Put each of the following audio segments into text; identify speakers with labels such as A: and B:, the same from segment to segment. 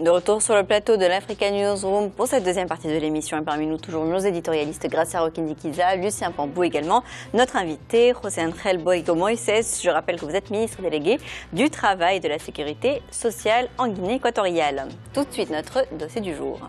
A: De retour sur le plateau de l'Africa Newsroom pour cette deuxième partie de l'émission. Et parmi nous, toujours nos éditorialistes, Gracia Roquindiquiza, Lucien Pambou également. Notre invité, José Ángel Boigo Moïses. Je rappelle que vous êtes ministre délégué du Travail et de la Sécurité sociale en Guinée équatoriale. Tout de suite, notre dossier du jour.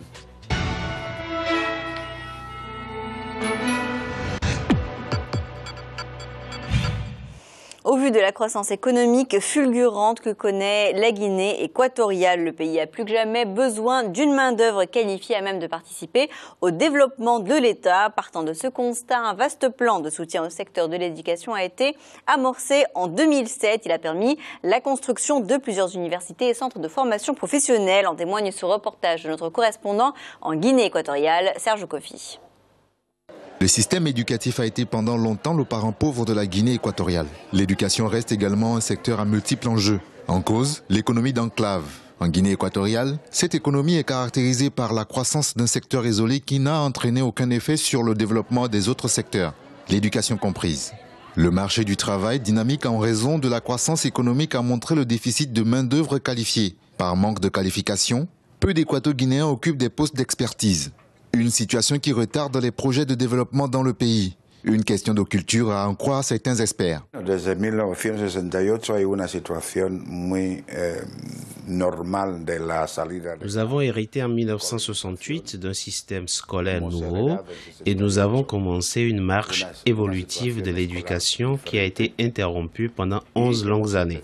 A: Au vu de la croissance économique fulgurante que connaît la Guinée équatoriale, le pays a plus que jamais besoin d'une main-d'œuvre qualifiée à même de participer au développement de l'État. Partant de ce constat, un vaste plan de soutien au secteur de l'éducation a été amorcé en 2007. Il a permis la construction de plusieurs universités et centres de formation professionnelle. En témoigne ce reportage de notre correspondant en Guinée équatoriale, Serge Kofi.
B: Le système éducatif a été pendant longtemps le parent pauvre de la Guinée équatoriale. L'éducation reste également un secteur à multiples enjeux. En cause, l'économie d'enclave. En Guinée équatoriale, cette économie est caractérisée par la croissance d'un secteur isolé qui n'a entraîné aucun effet sur le développement des autres secteurs, l'éducation comprise. Le marché du travail, dynamique en raison de la croissance économique, a montré le déficit de main-d'œuvre qualifiée. Par manque de qualification, peu d'Équato-Guinéens occupent des postes d'expertise. Une situation qui retarde les projets de développement dans le pays. Une question de culture à en croire certains experts.
C: Desde 1968 hay una situación muy normal de la salida.
D: Nous avons hérité en 1968 d'un système scolaire nouveau et nous avons commencé une marche évolutive de l'éducation qui a été interrompue pendant 11 longues années.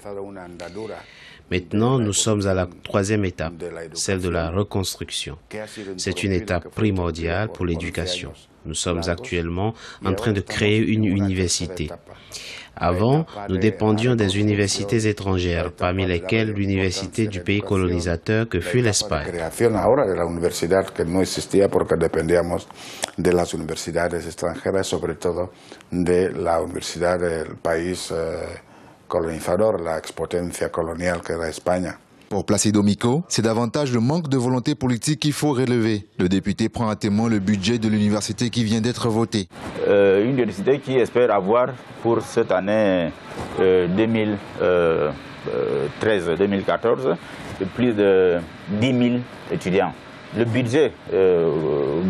D: Maintenant, nous sommes à la troisième étape, celle de la reconstruction. C'est une étape primordiale pour l'éducation. Nous sommes actuellement en train de créer une université. Avant, nous dépendions des universités étrangères, parmi lesquelles l'université du pays colonisateur que fut l'Espagne.
C: Colonizador, la expotencia colonial que era España.
B: Pour Placido Mico, c'est davantage le manque de volonté politique qu'il faut relever. Le député prend à témoin le budget de l'université qui vient d'être voté.
E: Une université qui espère avoir pour cette année 2013-2014 plus de 10 000 étudiants. Le budget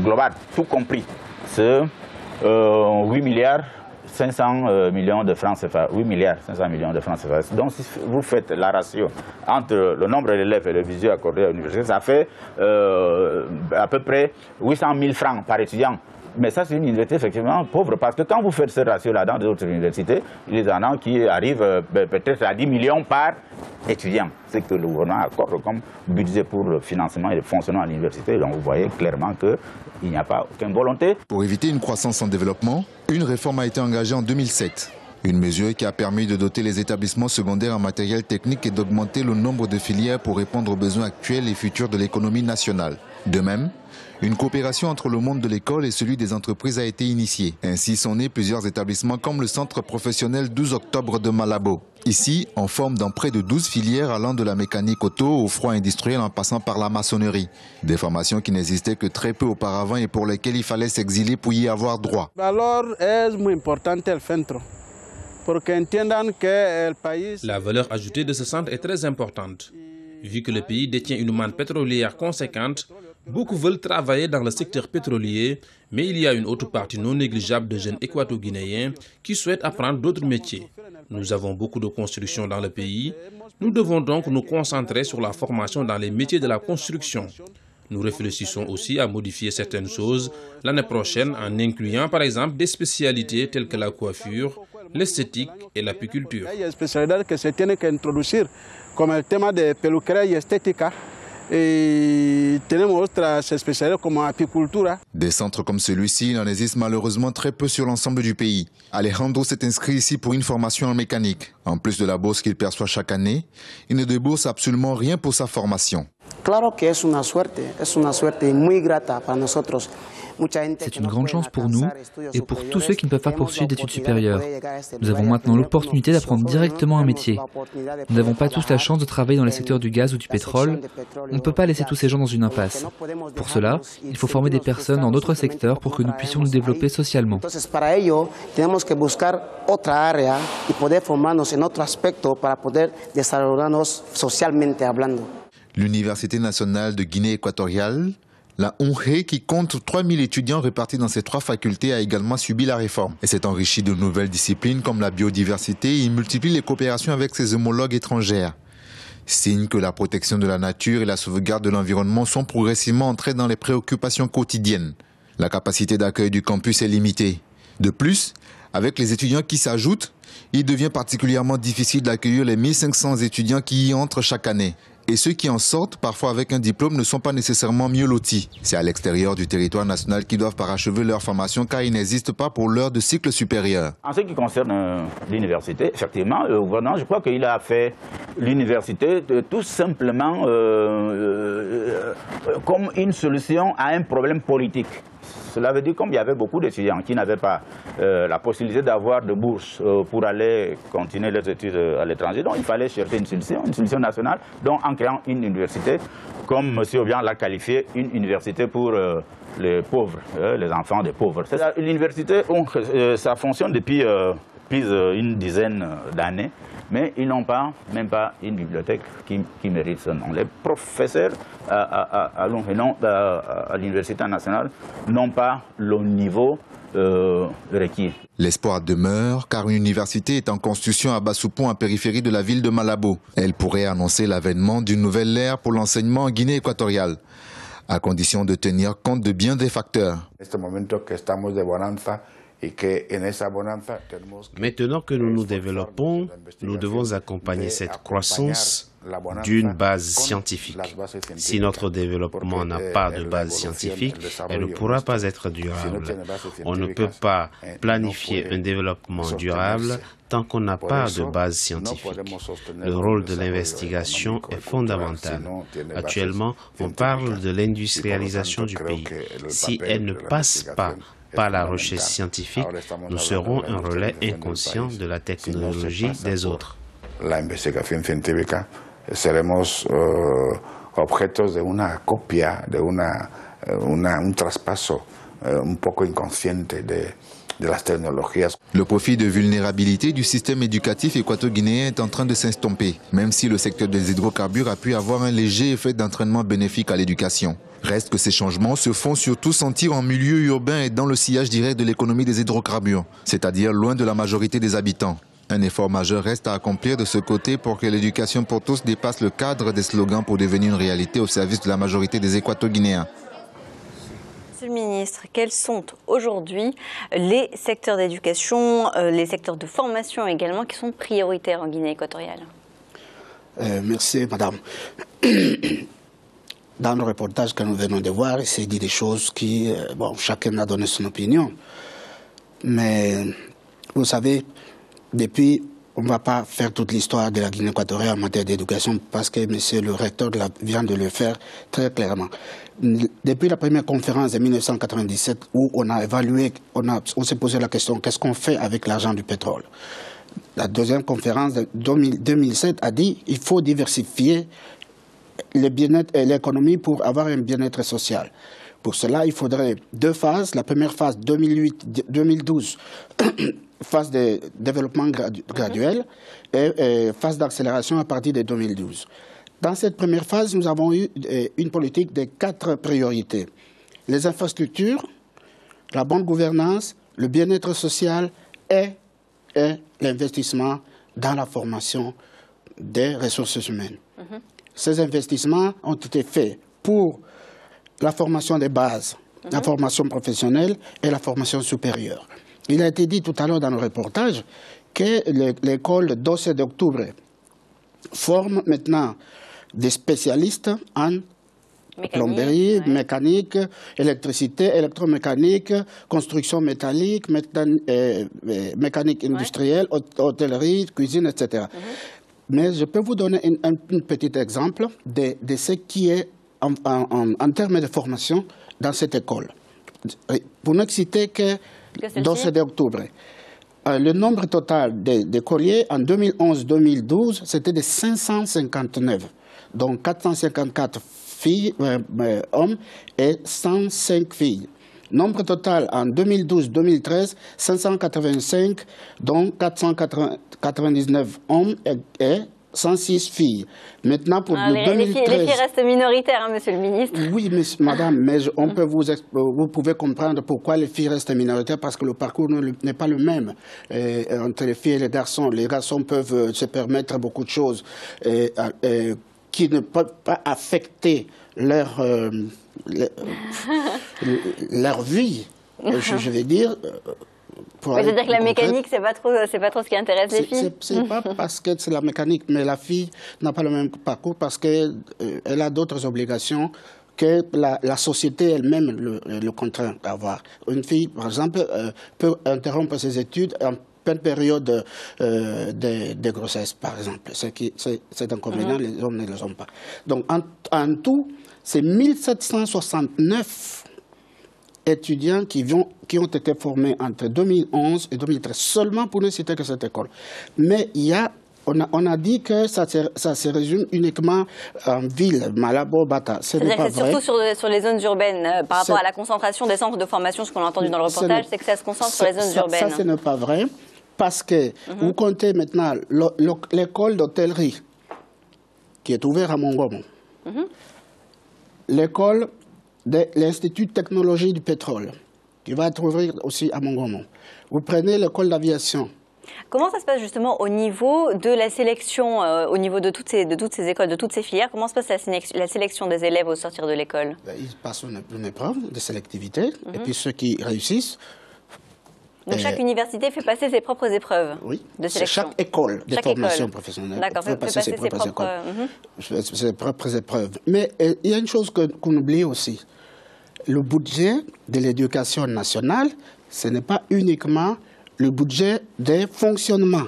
E: global, tout compris, c'est 8 milliards 500 millions de francs CFA, 8 milliards 500 millions de francs CFA. Donc si vous faites la ratio entre le nombre d'élèves et le budget accordé à l'université, ça fait à peu près 800 000 francs par étudiant. Mais ça, c'est une université effectivement pauvre, parce que quand vous faites ce ratio-là dans d'autres universités, il y en a qui arrivent peut-être à 10 millions par étudiant. C'est que le gouvernement accorde comme budget pour le financement et le fonctionnement de l'université. Donc vous voyez clairement qu'il n'y a pas aucune volonté.
B: Pour éviter une croissance en développement, une réforme a été engagée en 2007. Une mesure qui a permis de doter les établissements secondaires en matériel technique et d'augmenter le nombre de filières pour répondre aux besoins actuels et futurs de l'économie nationale. De même, une coopération entre le monde de l'école et celui des entreprises a été initiée. Ainsi sont nés plusieurs établissements comme le centre professionnel 12 octobre de Malabo. Ici, on forme dans près de 12 filières allant de la mécanique auto au froid industriel en passant par la maçonnerie. Des formations qui n'existaient que très peu auparavant et pour lesquelles il fallait s'exiler pour y avoir droit.
F: La valeur ajoutée de ce centre est très importante. Vu que le pays détient une manne pétrolière conséquente, beaucoup veulent travailler dans le secteur pétrolier, mais il y a une autre partie non négligeable de jeunes équato-guinéens qui souhaitent apprendre d'autres métiers. Nous avons beaucoup de construction dans le pays. Nous devons donc nous concentrer sur la formation dans les métiers de la construction. Nous réfléchissons aussi à modifier certaines choses l'année prochaine en incluant par exemple des spécialités telles que la coiffure, l'esthétique et l'apiculture.
G: Comme le thème de peluquería y estética, et tenemos otras especialidades como apicultura.
B: Des centres comme celui-ci, il en existe malheureusement très peu sur l'ensemble du pays. Alejandro s'est inscrit ici pour une formation en mécanique. En plus de la bourse qu'il perçoit chaque année, il ne débourse absolument rien pour sa formation.
H: Claro que es una suerte muy grata para nosotros.
I: C'est une grande chance pour nous et pour tous ceux qui ne peuvent pas poursuivre d'études supérieures. Nous avons maintenant l'opportunité d'apprendre directement un métier. Nous n'avons pas tous la chance de travailler dans les secteurs du gaz ou du pétrole. On ne peut pas laisser tous ces gens dans une impasse. Pour cela, il faut former des personnes dans d'autres secteurs pour que nous puissions nous développer socialement.
B: L'Université nationale de Guinée équatoriale, la UNGE, qui compte 3000 étudiants répartis dans ces 3 facultés, a également subi la réforme et s'est enrichie de nouvelles disciplines comme la biodiversité et multiplie les coopérations avec ses homologues étrangères. Signe que la protection de la nature et la sauvegarde de l'environnement sont progressivement entrées dans les préoccupations quotidiennes. La capacité d'accueil du campus est limitée. De plus, avec les étudiants qui s'ajoutent, il devient particulièrement difficile d'accueillir les 1500 étudiants qui y entrent chaque année. Et ceux qui en sortent, parfois avec un diplôme, ne sont pas nécessairement mieux lotis. C'est à l'extérieur du territoire national qu'ils doivent parachever leur formation car ils n'existent pas pour l'heure de cycle supérieur.
E: En ce qui concerne l'université, effectivement, le gouvernement, je crois qu'il a fait l'université tout simplement comme une solution à un problème politique. Cela veut dire comme il y avait beaucoup d'étudiants qui n'avaient pas la possibilité d'avoir de bourse pour aller continuer leurs études à l'étranger. Donc il fallait chercher une solution nationale, donc en créant une université, comme M. Obiang l'a qualifié, une université pour les pauvres, les enfants des pauvres. L'université, ça fonctionne depuis plus d'une dizaine d'années, mais ils n'ont pas, même pas une bibliothèque qui mérite ce nom. Les professeurs à l'Université nationale n'ont pas le niveau requis.
B: L'espoir demeure car une université est en construction à Bassoupon, en périphérie de la ville de Malabo. Elle pourrait annoncer l'avènement d'une nouvelle ère pour l'enseignement en Guinée équatoriale, à condition de tenir compte de bien des facteurs.
D: Maintenant que nous nous développons, nous devons accompagner cette croissance d'une base scientifique. Si notre développement n'a pas de base scientifique, elle ne pourra pas être durable. On ne peut pas planifier un développement durable tant qu'on n'a pas de base scientifique. Le rôle de l'investigation est fondamental. Actuellement, on parle de l'industrialisation du pays. Si elle ne passe pas par la recherche scientifique, nous serons un relais inconscient de la technologie des autres.
C: La investigación científica seremos objetos de una copia, de un traspaso un poco inconsciente de las tecnologías.
B: Le profil de vulnérabilité du système éducatif équato-guinéen est en train de s'estomper, même si le secteur des hydrocarbures a pu avoir un léger effet d'entraînement bénéfique à l'éducation. Reste que ces changements se font surtout sentir en milieu urbain et dans le sillage direct de l'économie des hydrocarbures, c'est-à-dire loin de la majorité des habitants. Un effort majeur reste à accomplir de ce côté pour que l'éducation pour tous dépasse le cadre des slogans pour devenir une réalité au service de la majorité des Équato-Guinéens.
A: Monsieur le ministre, quels sont aujourd'hui les secteurs d'éducation, les secteurs de formation également qui sont prioritaires en Guinée équatoriale?
H: Merci, madame. Dans le reportage que nous venons de voir, il s'est dit des choses qui, chacun a donné son opinion. Mais vous savez, depuis, on ne va pas faire toute l'histoire de la Guinée équatoriale en matière d'éducation parce que monsieur le recteur vient de le faire très clairement. Depuis la première conférence de 1997 où on a évalué, on s'est posé la question qu'est-ce qu'on fait avec l'argent du pétrole. La deuxième conférence de 2007 a dit qu'il faut diversifier le bien-être et l'économie pour avoir un bien-être social. Pour cela, il faudrait 2 phases. La première phase, 2008-2012, phase de développement graduel et phase d'accélération à partir de 2012. Dans cette première phase, nous avons eu une politique de 4 priorités. Les infrastructures, la bonne gouvernance, le bien-être social et l'investissement dans la formation des ressources humaines. Ces investissements ont été faits pour la formation des bases, la formation professionnelle et la formation supérieure. Il a été dit tout à l'heure dans le reportage que l'école de 12 d'octobre forme maintenant des spécialistes en plomberie, mécanique, électricité, électromécanique, construction métallique, mécanique industrielle, hôtellerie, cuisine, etc. Mais je peux vous donner un petit exemple de ce qui est en termes de formation dans cette école. Pour ne citer que 12 d'octobre. Le nombre total d'écoliers en 2011-2012, c'était de 559, donc 454 hommes et 105 filles. Nombre total en 2012-2013, 585, dont 499 hommes et 106 filles. Maintenant, pour le 2013...
A: Les filles restent minoritaires, hein, monsieur le ministre.
H: Oui, madame, mais vous pouvez comprendre pourquoi les filles restent minoritaires, parce que le parcours n'est pas le même entre les filles et les garçons. Les garçons peuvent se permettre beaucoup de choses qui ne peuvent pas affecter leur vie, je vais dire...
A: C'est-à-dire que la mécanique, c'est pas trop ce qui intéresse les filles.
H: C'est pas parce que c'est la mécanique, mais la fille n'a pas le même parcours parce qu'elle a d'autres obligations que la société elle-même le contraint d'avoir. Une fille, par exemple, peut interrompre ses études en pleine période de grossesse, par exemple. C'est inconvénient, les hommes ne le sont pas. Donc, en tout, c'est 1769 étudiants qui ont été formés entre 2011 et 2013, seulement pour ne citer que cette école. Mais on a dit que ça se résume uniquement en ville, Malabo, Bata.
A: C'est-à-dire que c'est surtout sur les zones urbaines, par rapport à la concentration des centres de formation, ce qu'on a entendu dans le reportage, c'est que ça se concentre sur les zones urbaines.
H: Ça, ce n'est pas vrai, parce que vous comptez maintenant l'école d'hôtellerie, qui est ouverte à Mongomo, l'école de l'Institut de technologie du pétrole, qui va être ouvert aussi à Mongomo. Vous prenez l'école d'aviation.
A: Comment ça se passe justement au niveau de la sélection, au niveau de toutes ces écoles, de toutes ces filières? Comment se passe la sélection des élèves au sortir de l'école?
H: Ils passent une épreuve de sélectivité, et puis ceux qui réussissent...
A: Donc chaque université fait passer ses propres épreuves de sélection.
H: Chaque école de formation professionnelle
A: fait passer ses
H: propres épreuves. Mais il y a une chose qu'on oublie aussi. Le budget de l'éducation nationale, ce n'est pas uniquement le budget des fonctionnements.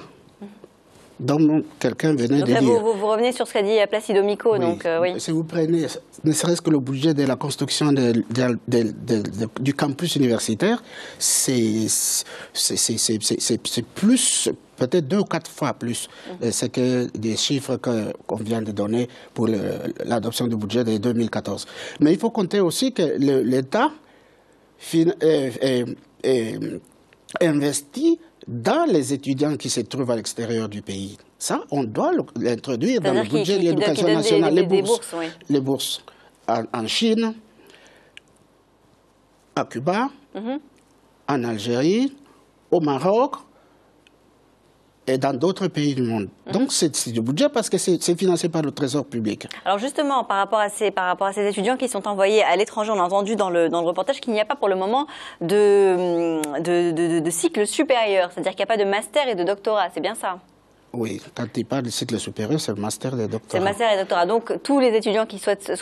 H: Donc, quelqu'un venait de dire...
A: Vous revenez sur ce qu'a dit Placido Mico.
H: Oui.
A: Donc,
H: si vous prenez, ne serait-ce que le budget de la construction du campus universitaire, c'est plus, peut-être 2 ou 4 fois plus. C'est que des chiffres qu'on vient de donner pour l'adoption du budget de 2014. Mais il faut compter aussi que l'État investit dans les étudiants qui se trouvent à l'extérieur du pays. Ça, on doit l'introduire dans le budget de l'éducation nationale. Les bourses en Chine, à Cuba, en Algérie, au Maroc et dans d'autres pays du monde. Donc c'est du budget parce que c'est financé par le Trésor public.
A: Alors justement, par rapport à ces étudiants qui sont envoyés à l'étranger, on a entendu dans le reportage qu'il n'y a pas pour le moment de cycle supérieur, c'est-à-dire qu'il n'y a pas de master et de doctorat, c'est bien ça?
H: Oui, quand il parle de cycle supérieur, c'est le master et le doctorat.
A: C'est le master et le doctorat. Donc tous les étudiants qui souhaitent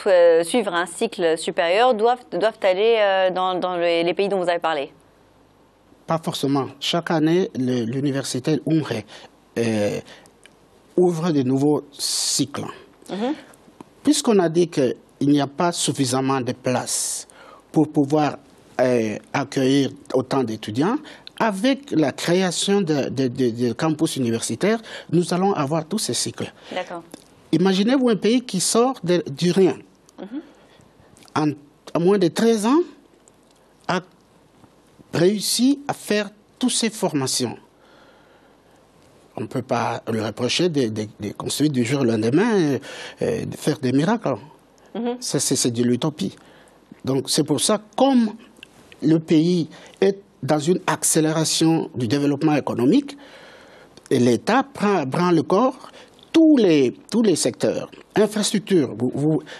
A: suivre un cycle supérieur doivent aller dans les pays dont vous avez parlé?
H: Pas forcément. Chaque année, l'université Umre ouvre de nouveaux cycles. Puisqu'on a dit qu'il n'y a pas suffisamment de places pour pouvoir accueillir autant d'étudiants, avec la création de campus universitaires, nous allons avoir tous ces cycles. Imaginez-vous un pays qui sort du rien. En moins de 13 ans, a réussi à faire toutes ces formations. On ne peut pas lui reprocher de construire du jour au lendemain, de faire des miracles. Ça, c'est de l'utopie. Donc c'est pour ça, comme le pays est dans une accélération du développement économique, l'État prend le corps tous les secteurs. Infrastructure,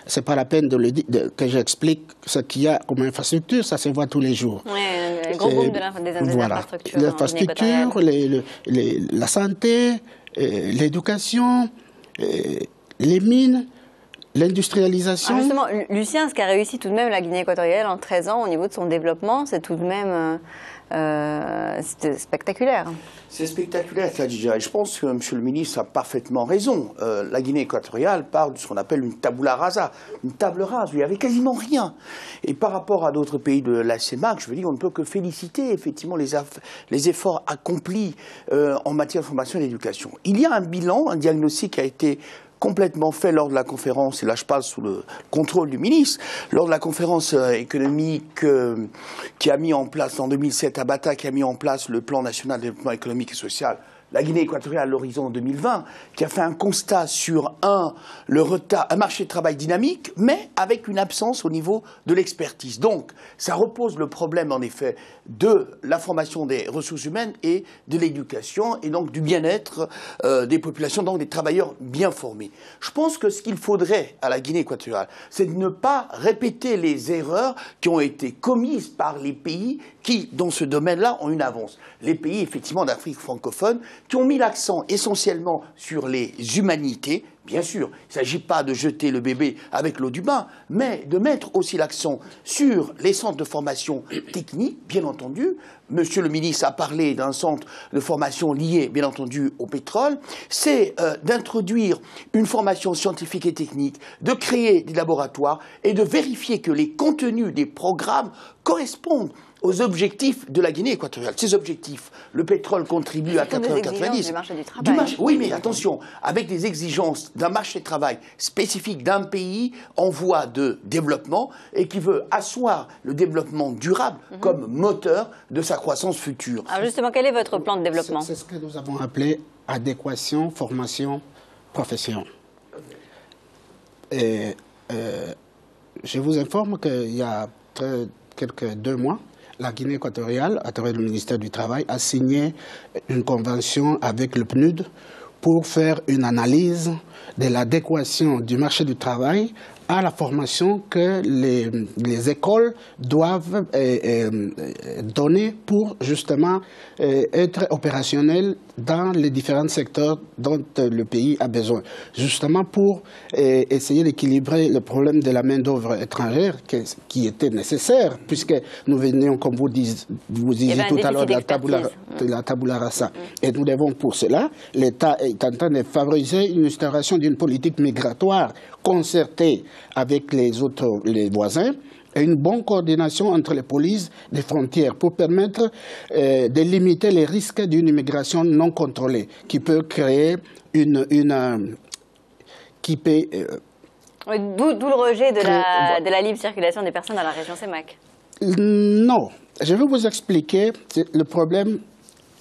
H: c'est pas la peine que j'explique ce qu'il y a comme infrastructure, ça se voit tous les jours.
A: Oui, le gros boom des infrastructures.
H: L'infrastructure, la santé, l'éducation, les mines, l'industrialisation.
A: Justement, Lucien, ce qu'a réussi tout de même la Guinée équatoriale en 13 ans au niveau de son développement, c'est tout de même spectaculaire.
J: C'est spectaculaire, Khadija. Et je pense que M. le ministre a parfaitement raison. La Guinée équatoriale parle de ce qu'on appelle une tabula rasa, une table rase, où il n'y avait quasiment rien. Et par rapport à d'autres pays de la CEMAC, je veux dire, on ne peut que féliciter effectivement les efforts accomplis en matière de formation et d'éducation. Il y a un bilan, un diagnostic qui a été complètement fait lors de la conférence, et là je parle sous le contrôle du ministre, lors de la conférence économique qui a mis en place en 2007 à Bata, qui a mis en place le plan national de développement économique et social, la Guinée équatoriale à l'horizon 2020, qui a fait un constat sur un marché de travail dynamique, mais avec une absence au niveau de l'expertise. Donc, ça repose le problème, en effet, de la formation des ressources humaines et de l'éducation, et donc du bien-être des populations, donc des travailleurs bien formés. Je pense que ce qu'il faudrait à la Guinée équatoriale, c'est de ne pas répéter les erreurs qui ont été commises par les pays qui, dans ce domaine-là, ont une avance. Les pays, effectivement, d'Afrique francophone, qui ont mis l'accent essentiellement sur les humanités. Bien sûr, il ne s'agit pas de jeter le bébé avec l'eau du bain, mais de mettre aussi l'accent sur les centres de formation technique, bien entendu. Monsieur le ministre a parlé d'un centre de formation lié, bien entendu, au pétrole. C'est d'introduire une formation scientifique et technique, de créer des laboratoires et de vérifier que les contenus des programmes correspondent aux objectifs de la Guinée équatoriale. Ces objectifs, le pétrole contribue à 90.
A: Du marché du travail.
J: Oui, mais attention, avec des exigences d'un marché de travail spécifique d'un pays en voie de développement et qui veut asseoir le développement durable comme moteur de sa croissance future.
A: Alors justement, quel est votre plan de développement?
H: C'est ce que nous avons appelé adéquation, formation, profession. Et je vous informe qu'il y a quelques 2 mois, la Guinée équatoriale, à travers le ministère du Travail, a signé une convention avec le PNUD pour faire une analyse de l'adéquation du marché du travail à la formation que les écoles doivent donner pour justement être opérationnelles dans les différents secteurs dont le pays a besoin. Justement pour essayer d'équilibrer le problème de la main-d'œuvre étrangère qui était nécessaire, puisque nous venions, comme vous disiez tout à l'heure, de la tabula rasa. Et nous devons pour cela, l'État est en train de favoriser une instauration d'une politique migratoire concertée avec les voisins, et une bonne coordination entre les polices des frontières pour permettre de limiter les risques d'une immigration non contrôlée qui peut créer D'où le
A: rejet de la libre circulation des personnes dans la région CEMAC.
H: Non. Je vais vous expliquer le problème,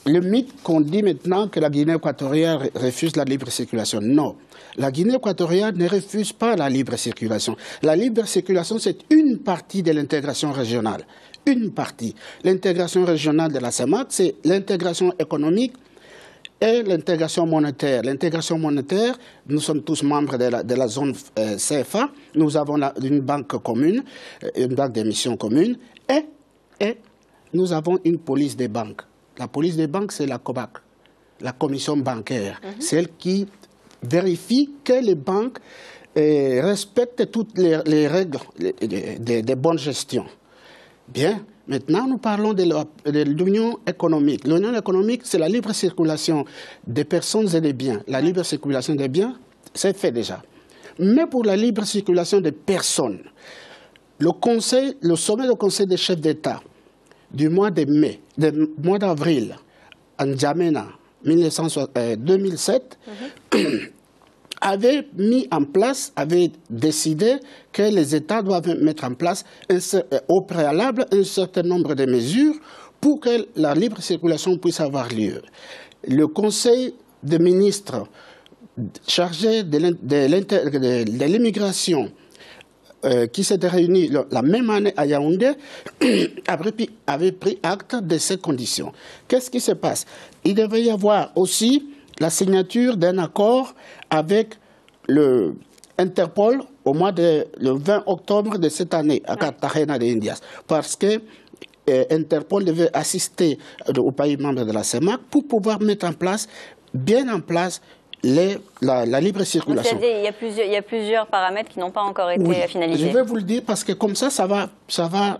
H: le mythe qu'on dit maintenant que la Guinée équatoriale refuse la libre circulation. Non. La Guinée équatoriale ne refuse pas la libre circulation. La libre circulation, c'est une partie de l'intégration régionale. Une partie. L'intégration régionale de la CEMAC, c'est l'intégration économique et l'intégration monétaire. L'intégration monétaire, nous sommes tous membres de la zone CFA. Nous avons une banque commune, une banque d'émission commune, et nous avons une police des banques. La police des banques, c'est la COBAC, la commission bancaire, celle qui vérifie que les banques respectent toutes les règles de bonne gestion. Bien, maintenant nous parlons de l'union économique. L'union économique, c'est la libre circulation des personnes et des biens. La libre circulation des biens, c'est fait déjà. Mais pour la libre circulation des personnes, le sommet du Conseil des chefs d'État du mois d'avril, en N'Djamena, 2007, avait décidé que les États doivent mettre en place au préalable un certain nombre de mesures pour que la libre circulation puisse avoir lieu. Le Conseil des ministres chargé de l'immigration qui s'était réuni la même année à Yaoundé, avait pris acte de ces conditions. Qu'est-ce qui se passe? Il devait y avoir aussi la signature d'un accord avec l'Interpol au mois le 20 octobre de cette année à Cartagena de Indias, parce que Interpol devait assister aux pays membres de la CEMAC pour pouvoir mettre bien en place la libre circulation.
A: Il y a plusieurs paramètres qui n'ont pas encore été finalisés.
H: Je vais vous le dire parce que comme ça va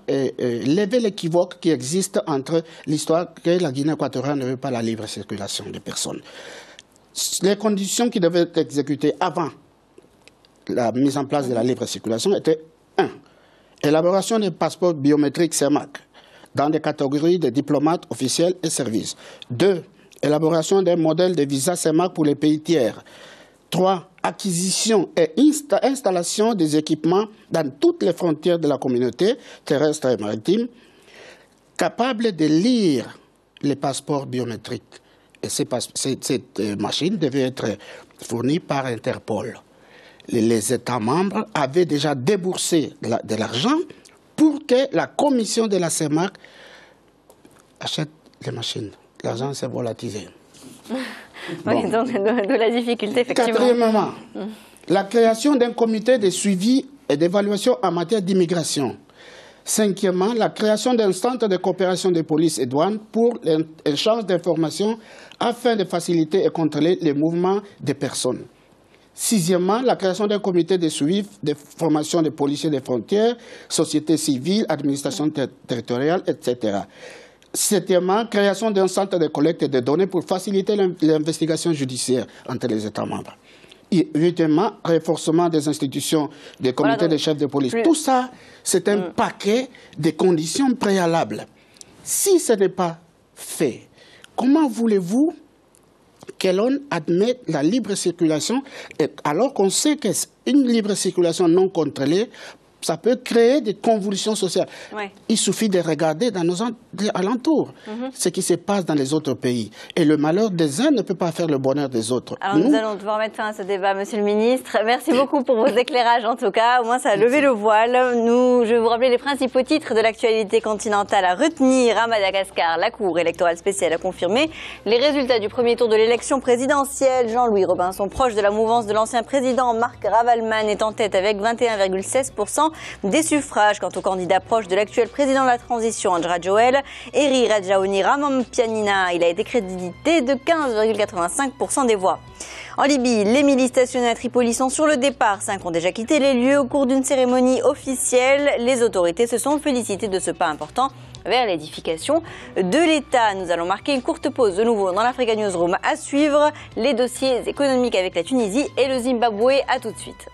H: lever l'équivoque qui existe entre l'histoire que la Guinée équatoriale ne veut pas la libre circulation des personnes. Les conditions qui devaient être exécutées avant la mise en place de la libre circulation étaient 1. Élaboration des passeports biométriques CEMAC dans des catégories de diplomates, officiels et services. 2. Élaboration d'un modèle de visa CEMAC pour les pays tiers. 3. Acquisition et installation des équipements dans toutes les frontières de la communauté terrestre et maritime, capables de lire les passeports biométriques Et cette machine devait être fournie par Interpol. Les États membres avaient déjà déboursé de l'argent pour que la commission de la CEMAC achète les machines. L'argent s'est volatilisé.
A: Oui, donc de la difficulté, effectivement.
H: Quatrièmement, la création d'un comité de suivi et d'évaluation en matière d'immigration. Cinquièmement, la création d'un centre de coopération de police et douane pour l'échange d'informations afin de faciliter et contrôler les mouvements des personnes. Sixièmement, la création d'un comité de suivi de formation des policiers des frontières, société civile, administration territoriale, etc. Septièmement, création d'un centre de collecte de données pour faciliter l'investigation judiciaire entre les États membres. Et huitièmement, renforcement des institutions des comités des chefs de police. Tout ça, c'est un paquet de conditions préalables. Si ce n'est pas fait, comment voulez-vous que l'on admette la libre circulation, alors qu'on sait qu'une libre circulation non contrôlée, ça peut créer des convulsions sociales. Ouais. Il suffit de regarder dans nos alentours ce qui se passe dans les autres pays. Et le malheur des uns ne peut pas faire le bonheur des autres.
A: Alors nous allons devoir mettre fin à ce débat, Monsieur le Ministre. Merci beaucoup pour vos éclairages, en tout cas. Au moins, ça a levé le voile. Je vais vous rappeler les principaux titres de l'actualité continentale à retenir. À Madagascar, la Cour électorale spéciale a confirmé les résultats du premier tour de l'élection présidentielle. Jean-Louis Robinson, proche de la mouvance de l'ancien président Marc Ravalman, est en tête avec 21,16% des suffrages. Quant au candidat proche de l'actuel président de la transition, Andra Joel, Eri Rajaoni Ramampianina, il a été crédité de 15,85% des voix. En Libye, les milices stationnées à Tripoli sont sur le départ. 5 ont déjà quitté les lieux au cours d'une cérémonie officielle. Les autorités se sont félicitées de ce pas important vers l'édification de l'État. Nous allons marquer une courte pause de nouveau dans l'Africa Newsroom. À suivre les dossiers économiques avec la Tunisie et le Zimbabwe. À tout de suite.